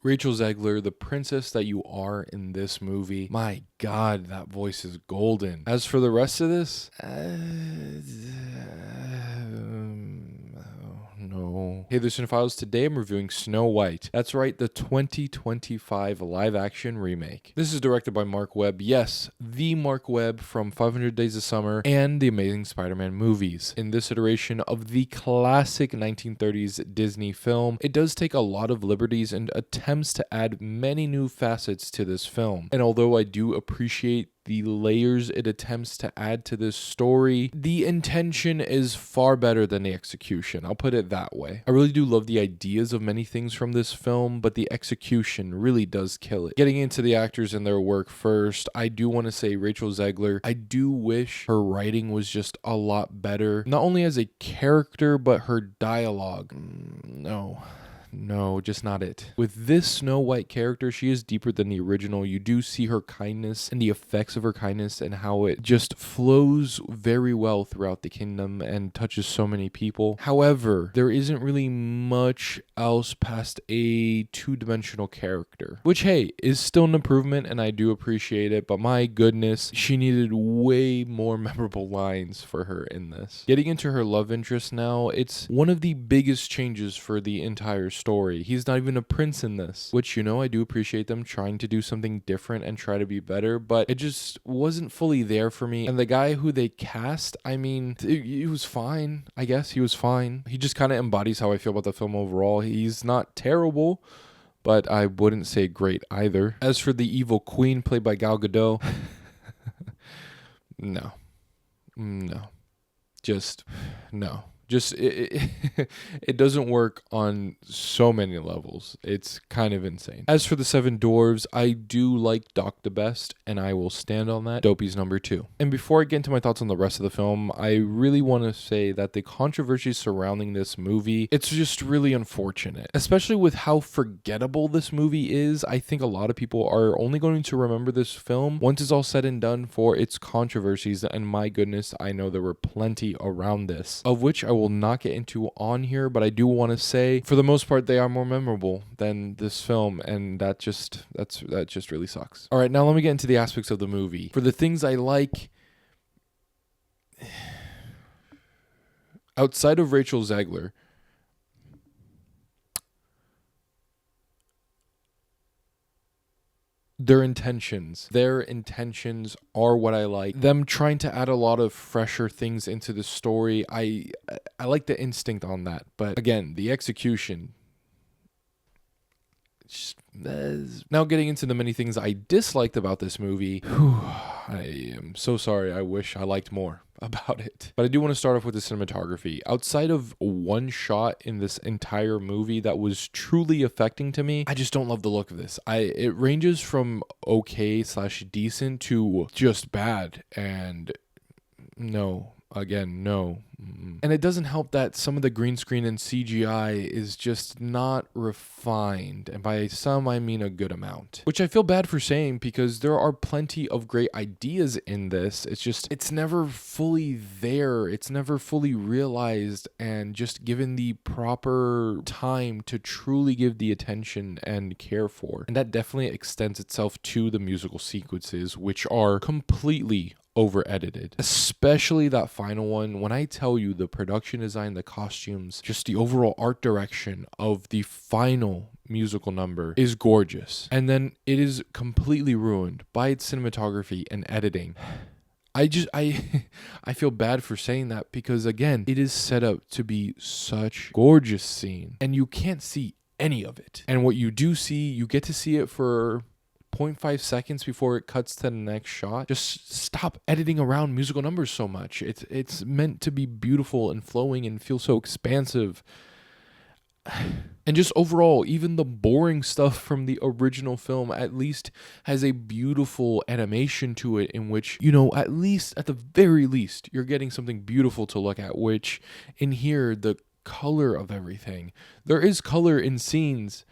Rachel Zegler, the princess that you are in this movie, my God, that voice is golden. As for the rest of this, no. Hey, the Cinephiles. Today I'm reviewing Snow White. That's right, the 2025 live-action remake. This is directed by Mark Webb. Yes, the Mark Webb from 500 Days of Summer and the Amazing Spider-Man movies. In this iteration of the classic 1930s Disney film, it does take a lot of liberties and attempts to add many new facets to this film. And although I do appreciate the layers it attempts to add to this story, the intention is far better than the execution. I'll put it that way. I really do love the ideas of many things from this film, but the execution really does kill it. Getting into the actors and their work first, I do want to say Rachel Zegler, I do wish her writing was just a lot better. Not only as a character, but her dialogue. No, just not it. With this Snow White character, she is deeper than the original. You do see her kindness and the effects of her kindness and how it just flows very well throughout the kingdom and touches so many people. However, there isn't really much else past a two-dimensional character, which, hey, is still an improvement and I do appreciate it, but my goodness, she needed way more memorable lines for her in this. Getting into her love interest now, it's one of the biggest changes for the entire story. He's not even a prince in this, which, I do appreciate them trying to do something different and try to be better, but it just wasn't fully there for me. And the guy who they cast, he was fine. I guess he was fine. He just kind of embodies how I feel about the film overall. He's not terrible, but I wouldn't say great either. As for the evil queen played by Gal Gadot, no. Just no. It doesn't work on so many levels. It's kind of insane. As for the Seven Dwarves, I do like Doc the best, and I will stand on that. Dopey's number 2. And before I get into my thoughts on the rest of the film, I really want to say that the controversy surrounding this movie, it's just really unfortunate. Especially with how forgettable this movie is. I think a lot of people are only going to remember this film once it's all said and done for its controversies, and my goodness, I know there were plenty around this, of which I will not get into on here, but I do want to say for the most part they are more memorable than this film, and that just really sucks. All right, now let me get into the aspects of the movie. For the things I like, outside of Rachel Zegler, their intentions are what I like. Them trying to add a lot of fresher things into the story. I like the instinct on that. But again, the execution. Now getting into the many things I disliked about this movie. I am so sorry. I wish I liked more about it. But I do want to start off with the cinematography. Outside of one shot in this entire movie that was truly affecting to me, I just don't love the look of this. It ranges from okay/decent to just bad, and no. Again, no. And it doesn't help that some of the green screen and CGI is just not refined. And by some, I mean a good amount. Which I feel bad for saying because there are plenty of great ideas in this. It's never fully there. It's never fully realized and just given the proper time to truly give the attention and care for. And that definitely extends itself to the musical sequences, which are completely over-edited, especially that final one. When I tell you the production design, the costumes, just the overall art direction of the final musical number is gorgeous, and then it is completely ruined by its cinematography and editing. I feel bad for saying that because again, it is set up to be such gorgeous scene and you can't see any of it. And what you do see, you get to see it for 0.5 seconds before it cuts to the next shot. Just stop editing around musical numbers so much. It's meant to be beautiful and flowing and feel so expansive. And just overall, even the boring stuff from the original film at least has a beautiful animation to it in which, at the very least, you're getting something beautiful to look at, which in here, the color of everything. There is color in scenes,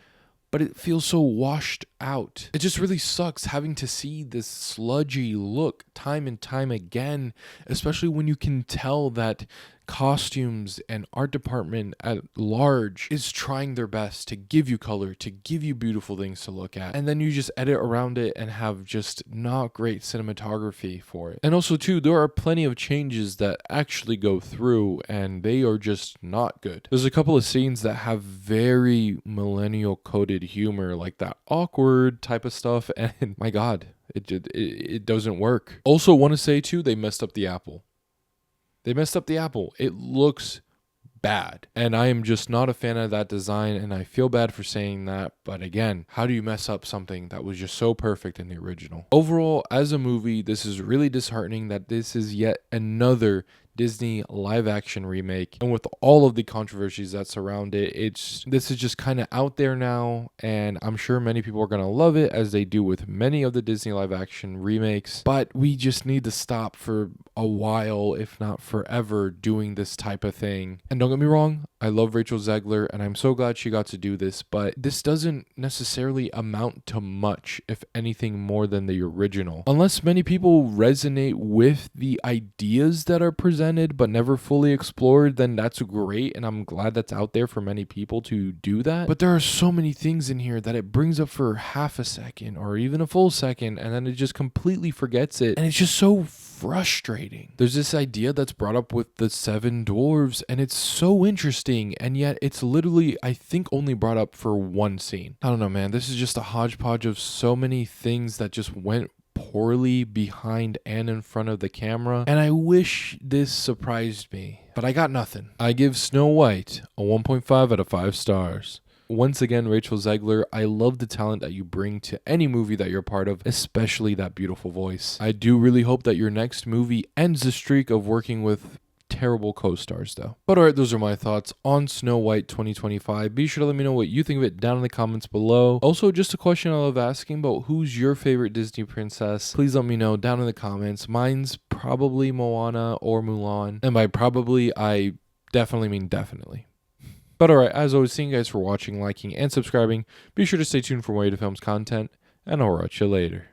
but it feels so washed out. It just really sucks having to see this sludgy look time and time again, especially when you can tell that costumes and art department at large is trying their best to give you color, to give you beautiful things to look at, and then you just edit around it and have just not great cinematography for it. And also too, there are plenty of changes that actually go through and they are just not good. There's a couple of scenes that have very millennial coded humor, like that awkward type of stuff, and my god, it doesn't work. Also want to say too, they messed up the apple. They messed up the apple. It looks bad. And I am just not a fan of that design, and I feel bad for saying that. But again, how do you mess up something that was just so perfect in the original? Overall, as a movie, this is really disheartening that this is yet another Disney live action remake, and with all of the controversies that surround it, this is just kind of out there now, and I'm sure many people are gonna love it, as they do with many of the Disney live action remakes, but we just need to stop for a while, if not forever, doing this type of thing. And don't get me wrong, I love Rachel Zegler and I'm so glad she got to do this, but this doesn't necessarily amount to much, if anything more than the original, unless many people resonate with the ideas that are presented but never fully explored. Then that's great, and I'm glad that's out there for many people to do that. But there are so many things in here that it brings up for half a second or even a full second, and then it just completely forgets it, and it's just so frustrating. There's this idea that's brought up with the 7 dwarves, and it's so interesting, and yet it's literally, I think, only brought up for one scene. I don't know, man. This is just a hodgepodge of so many things that just went poorly behind and in front of the camera, and I wish this surprised me, but I got nothing. I give Snow White a 1.5 out of 5 stars. Once again, Rachel Zegler, I love the talent that you bring to any movie that you're part of, especially that beautiful voice. I do really hope that your next movie ends the streak of working with terrible co-stars though. But alright, those are my thoughts on Snow White 2025. Be sure to let me know what you think of it down in the comments below. Also, just a question I love asking about who's your favorite Disney princess. Please let me know down in the comments. Mine's probably Moana or Mulan. And by probably, I definitely mean definitely. But alright, as always, thank you guys for watching, liking, and subscribing. Be sure to stay tuned for more Yeti Films content, and I'll watch you later.